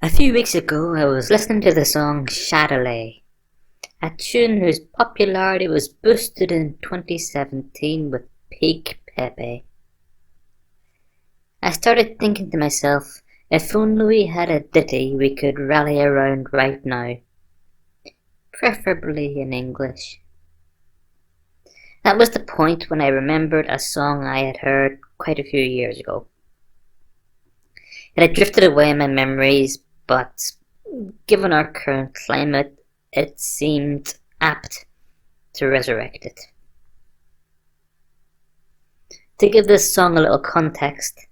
A few weeks ago, I was listening to the song Chatelet, a tune whose popularity was boosted in 2017 with peak Pepe. I started thinking to myself, if only we had a ditty we could rally around right now, preferably in English. That was the point when I remembered a song I had heard quite a few years ago. It had drifted away in my memories, but given our current climate, it seemed apt to resurrect it. To give this song a little context,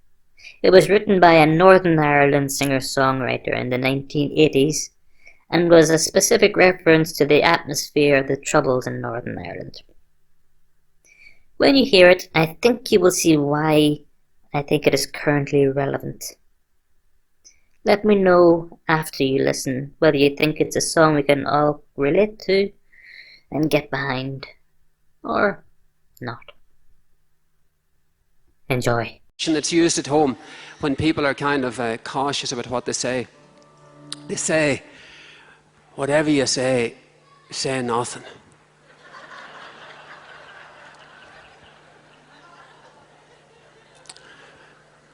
it was written by a Northern Ireland singer-songwriter in the 1980s and was a specific reference to the atmosphere of the Troubles in Northern Ireland. When you hear it, I think you will see why I think it is currently relevant. Let me know after you listen whether you think it's a song we can all relate to and get behind, or not. Enjoy. That's used at home when people are kind of cautious about what they say. They say, whatever you say nothing.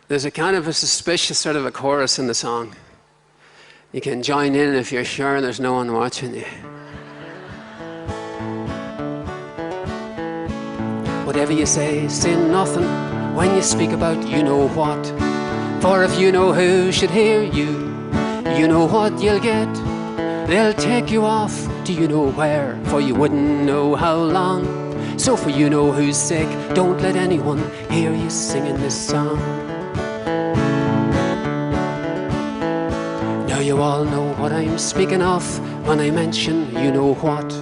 There's a kind of a suspicious sort of a chorus in the song. You can join in if you're sure there's no one watching you. Whatever you say nothing when you speak about you know what. For if you know who should hear you, you know what you'll get. They'll take you off to you know where, for you wouldn't know how long. So for you know who's sick, don't let anyone hear you singing this song. Now you all know what I'm speaking of when I mention you know what.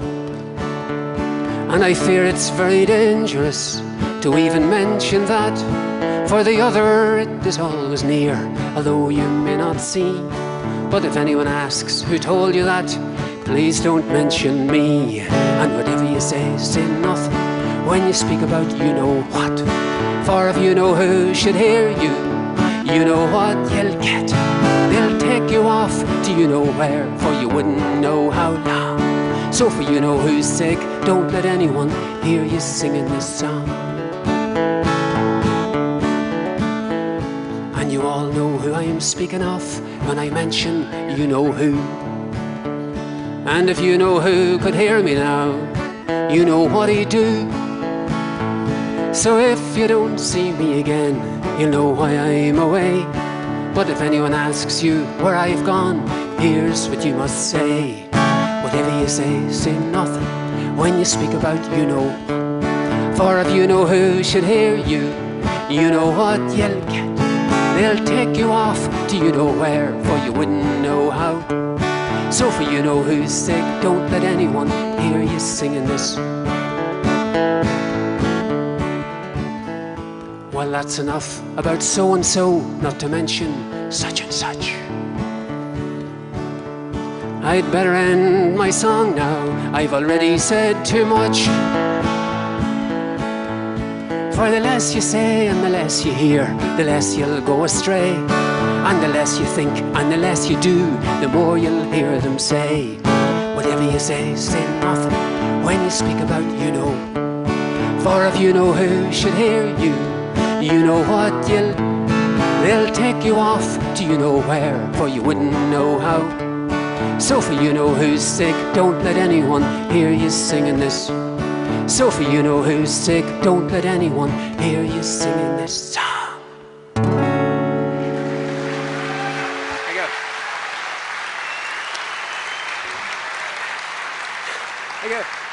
And I fear it's very dangerous to even mention that. For the other it is always near, although you may not see. But if anyone asks who told you that, please don't mention me. And whatever you say nothing when you speak about you know what. For if you know who should hear you, you know what you'll get. They'll take you off to you know where, for you wouldn't know how long. So for you know who's sick, don't let anyone hear you singing this song. And you all know who I am speaking of when I mention you know who. And if you know who could hear me now, you know what he'd do. So if you don't see me again, you'll know why I'm away. But if anyone asks you where I've gone, here's what you must say. Whatever you say nothing when you speak about you know. For if you know who should hear you, you know what you'll get. They'll take you off to you know where, for you wouldn't know how. So for you know who's sick, don't let anyone hear you singing this. Well, that's enough about so and so, not to mention such and such. I'd better end my song now, I've already said too much. For the less you say and the less you hear, the less you'll go astray. And the less you think and the less you do, the more you'll hear them say. Whatever you say nothing when you speak about you know. For if you know who should hear you, you know what they'll take you off to you know where, for you wouldn't know how. So for you know who's sick, don't let anyone hear you singing this. So for you know who's sick, don't let anyone hear you singing this song. There you go. There you go.